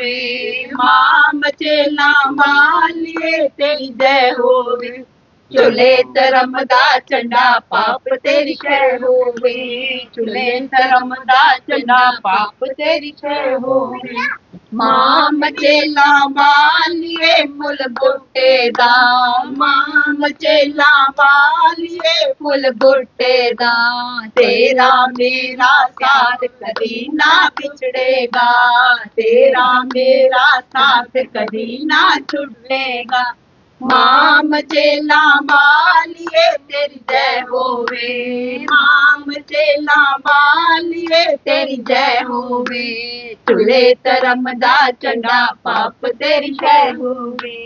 होवे, मां मचेला मालिए तेरी जय होवे। चुले धर्म दा झंडा पाप तेरी शय होवे, चुले धर्म दा झंडा पाप तेरी शय होवे। मां मचेला मालिए फुल बूटे दा, मां मचेला मालिए फुल बूटे दा। तेरा मेरा साथ कदी ना बिछड़ेगा, तेरा मेरा साथ कदी ना छुड़ेगा। मां मचेला मालिए तेरी जय होवे, मां मचेला मालिए तेरी जय होवे। चुले धर्म दा झंडा पाप तेरी शय होवे,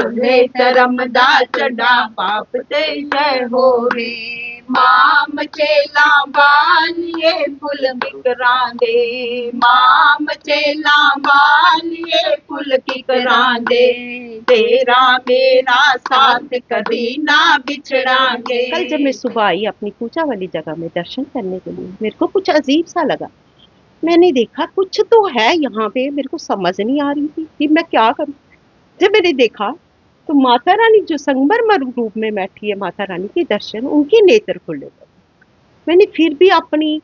चुले धर्म दा झंडा पाप तेरी शय होवे। मां मचेला मालिए फुल बिकरां दे, मां मचेला मालिए फुल किकरां दे। तेरा मेरा साथ कभी ना बिछड़ांगे। कल जब मैं सुबह आई अपनी पूजा वाली जगह में दर्शन करने के लिए, मेरे को कुछ अजीब सा लगा। मैंने देखा कुछ तो है यहाँ पे, मेरे को समझ नहीं आ रही थी कि मैं क्या करूं। जब मैंने देखा तो माता रानी जो संगमरमर रूप में बैठी है, माता रानी के दर्शन, उनके नेत्र खुले थे। मैंने फिर भी अपनी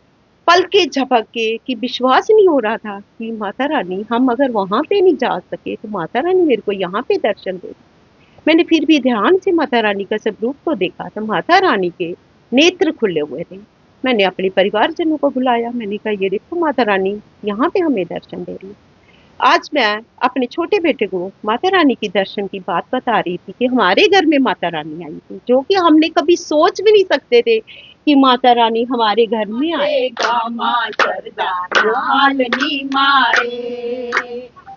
पल के झपक के कि विश्वास नहीं हो रहा था कि माता रानी, हम अगर वहां पे नहीं जा सके तो माता रानी मेरे को यहाँ पे दर्शन दे। मैंने फिर भी ध्यान से माता रानी का स्वरूप को देखा तो माता रानी के नेत्र खुले हुए थे। मैंने अपने परिवारजनों को बुलाया, मैंने कहा ये देखो माता रानी यहाँ पे हमें दर्शन दे रही है। आज मैं अपने छोटे बेटे को माता रानी की दर्शन की बात बता रही थी कि हमारे घर में माता रानी आई थी, जो कि हमने कभी सोच भी नहीं सकते थे कि माता रानी हमारे घर में आएगा।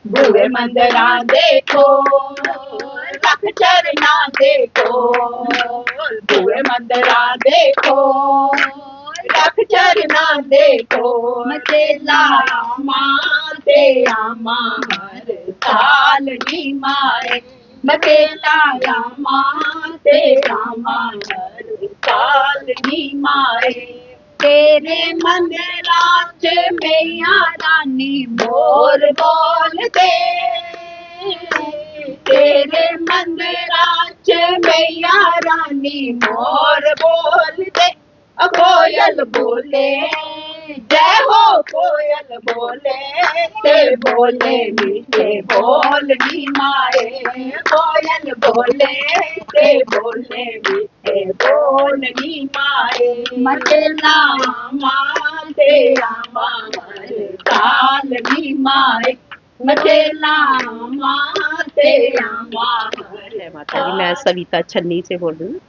भूए मंदिरा देखो, लख चरना देखो, भूए मंदिरा देखो, लख चरना देखो। मचेला मां ते आमा हर साल नी माए, मचेला मां ते आमा हर साल नी माए। तेरे मंदिरां च मैया रानी मोर बोलदे, तेरे मंदिरां च मैया रानी मोर बोलदे। कोयल बोले जय हो, कोयल बोले ते बोले मीठे बोल नी माए, कोयल बोले ते बोले मीठे बोल नी माए। मचेला मां ते आमा हर साल नी माए, मचेला मां ते आमा हर। जय माता दी, मैं सविता छन्नी से बोल रही हूँ।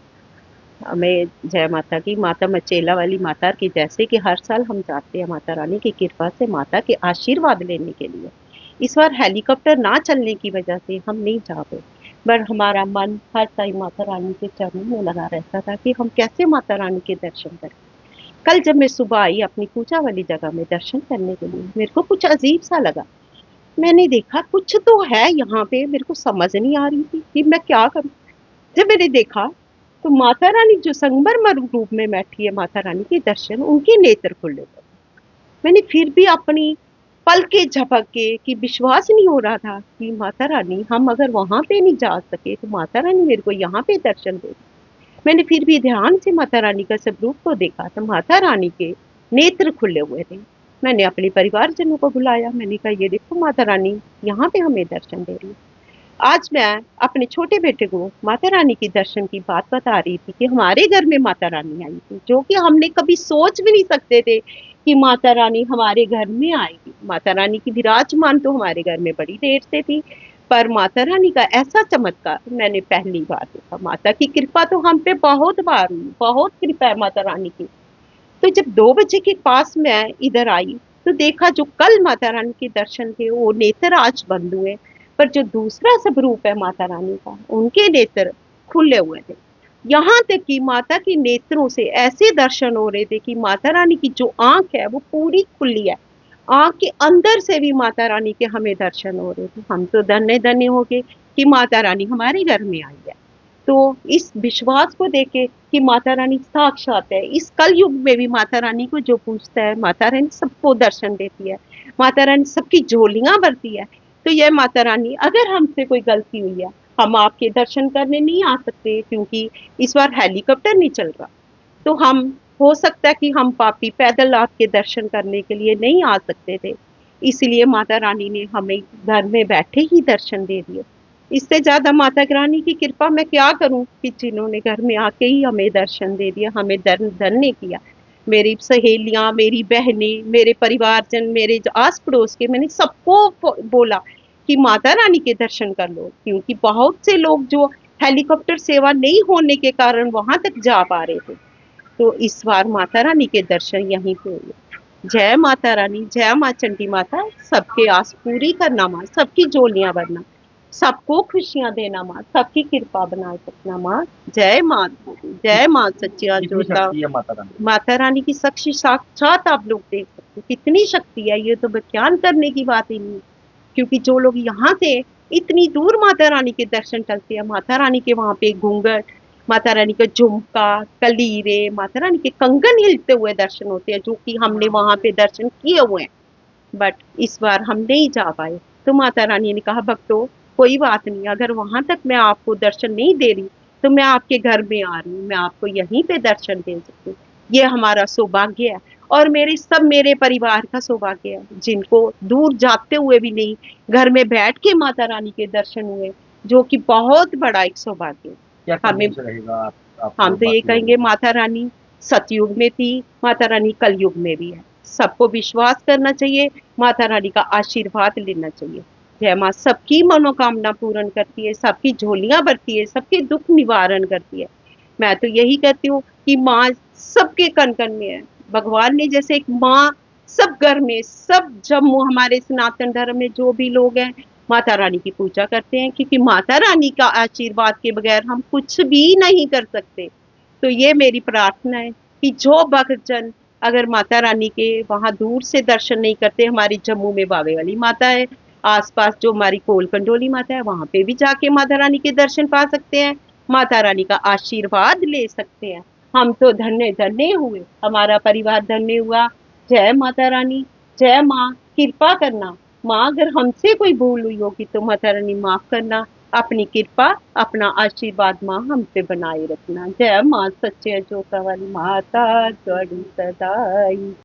मैं जय माता की, माता मचेला वाली माता की, जैसे कि हर साल हम जाते हैं माता रानी की कृपा से माता के आशीर्वाद लेने के लिए। इस बार हेलीकॉप्टर ना चलने की वजह से हम नहीं जा पाए, पर हमारा मन हर टाइम माता रानी के चरणों में लगा रहता था कि हम कैसे माता रानी के दर्शन करें। कल जब मैं सुबह आई अपनी पूजा वाली जगह में दर्शन करने के लिए, मेरे को कुछ अजीब सा लगा। मैंने देखा कुछ तो है यहाँ पे, मेरे को समझ नहीं आ रही थी कि मैं क्या करूं। जब मैंने देखा तो माता रानी जो संगमरमर रूप में बैठी है, माता रानी के दर्शन, उनके नेत्र खुले थे। मैंने फिर भी अपनी पल के झपक के कि विश्वास नहीं हो रहा था कि माता रानी, हम अगर वहां पे नहीं जा सके तो माता रानी मेरे को यहाँ पे दर्शन दे। मैंने फिर भी ध्यान से माता रानी का स्वरूप को देखा तो माता रानी के नेत्र खुले हुए थे। मैंने अपने परिवारजनों को बुलाया, मैंने कहा ये देखो माता रानी यहाँ पे हमें दर्शन दे रही है। आज मैं अपने छोटे बेटे को माता रानी की दर्शन की बात बता रही थी कि हमारे घर में माता रानी आई थी, जो कि हमने कभी सोच भी नहीं सकते थे कि माता रानी हमारे घर में आएगी। माता रानी की विराजमान तो हमारे घर में बड़ी देर से थी, पर माता रानी का ऐसा चमत्कार मैंने पहली बार देखा। माता की कृपा तो हम पे बहुत बार हुई, बहुत कृपा है माता रानी की। तो जब 2 बजे के पास मैं इधर आई तो देखा जो कल माता रानी के दर्शन थे वो नेत्र आज बंद हुए, पर जो दूसरा स्वरूप है माता रानी का, उनके नेत्र खुले हुए थे। यहाँ तक कि माता के नेत्रों से ऐसे दर्शन हो रहे थे कि माता रानी की जो आंख है वो पूरी खुली है, आंख के अंदर से भी माता रानी के हमें दर्शन हो रहे थे। हम तो धन्य धन्य हो गए कि माता रानी हमारे घर में आई है। तो इस विश्वास को देके कि माता रानी साक्षात है, इस कल युग में भी माता रानी को जो पूछता है, माता रानी सबको दर्शन देती है, माता रानी सबकी झोलियां भरती है। तो ये माता रानी, अगर हमसे कोई गलती हुई है, हम आपके दर्शन करने नहीं आ सकते क्योंकि इस बार हेलीकॉप्टर नहीं चल रहा, तो हम, हो सकता है कि हम पापी पैदल आपके दर्शन करने के लिए नहीं आ सकते थे, इसलिए माता रानी ने हमें घर में बैठे ही दर्शन दे दिए। इससे ज्यादा माता रानी की कृपा मैं क्या करूं कि जिन्होंने घर में आके ही हमें दर्शन दे दिया, हमें धन्य किया। मेरी सहेलियां, मेरी बहनें, मेरे परिवारजन, मेरे जो आस पड़ोस के, मैंने सबको बोला कि माता रानी के दर्शन कर लो, क्योंकि बहुत से लोग जो हेलीकॉप्टर सेवा नहीं होने के कारण वहां तक जा पा रहे थे, तो इस बार माता रानी के दर्शन यहीं पे हुए। जय माता रानी, जय माँ चंडी माता, सबके आस पूरी करना माँ, सबकी झोलियां भरना, सबको खुशियां देना माँ, सबकी कृपा बनाए रखना माँ। जय माँ, जय माँ सच्चिया कितनी जोता। शक्ति है माता रानी की शक्ति साक्षात आप लोग देख सकते हैं, कितनी शक्ति है, ये तो बयान करने की बात ही नहीं। क्योंकि जो लोग यहाँ से इतनी दूर माता रानी के दर्शन करते हैं, माता रानी के वहां पे घूंघट, माता रानी का झुमका, कलीरे, माता रानी के कंगन हिलते हुए दर्शन होते हैं, जो कि हमने वहां पे दर्शन किए हुए हैं, बट इस बार हम नहीं जा पाए। तो माता रानी ने कहा, भक्तों कोई बात नहीं, अगर वहां तक मैं आपको दर्शन नहीं दे रही तो मैं आपके घर में आ रही हूँ, मैं आपको यहीं पे दर्शन दे सकती हूँ। ये हमारा सौभाग्य है, और मेरे परिवार का सौभाग्य है, जिनको दूर जाते हुए भी नहीं, घर में बैठ के माता रानी के दर्शन हुए, जो कि बहुत बड़ा एक सौभाग्य है। क्या हमें, संदेश रहेगा हम आपको तो ये बाकी लोगों कहेंगे, को? माता रानी सतयुग में थी, माता रानी कलयुग में भी है, सबको विश्वास करना चाहिए, माता रानी का आशीर्वाद लेना चाहिए। जय माँ सबकी मनोकामना पूर्ण करती है, सबकी झोलियां भरती है, सबके दुख निवारण करती है। मैं तो यही कहती हूँ कि माँ सबके कण कण में है। भगवान ने जैसे एक माँ सब घर में, सब जम्मू, हमारे सनातन धर्म में जो भी लोग हैं, माता रानी की पूजा करते हैं, क्योंकि माता रानी का आशीर्वाद के बगैर हम कुछ भी नहीं कर सकते। तो ये मेरी प्रार्थना है कि जो भक्तजन अगर माता रानी के वहां दूर से दर्शन नहीं करते, हमारी जम्मू में बावे वाली माता है, आसपास जो हमारी कोल कंडोली माता है, वहां पे भी जाके माता रानी के दर्शन पा सकते हैं, माता रानी का आशीर्वाद ले सकते हैं। हम तो धन्य धन्य हुए, हमारा परिवार धन्य हुआ। जय माता रानी, जय माँ, कृपा करना माँ, अगर हमसे कोई भूल हुई होगी तो माता रानी माफ करना, अपनी कृपा, अपना आशीर्वाद माँ हम पे बनाए रखना। जय माँ सच्चे जोता वाली माता, गड़ी सदाई।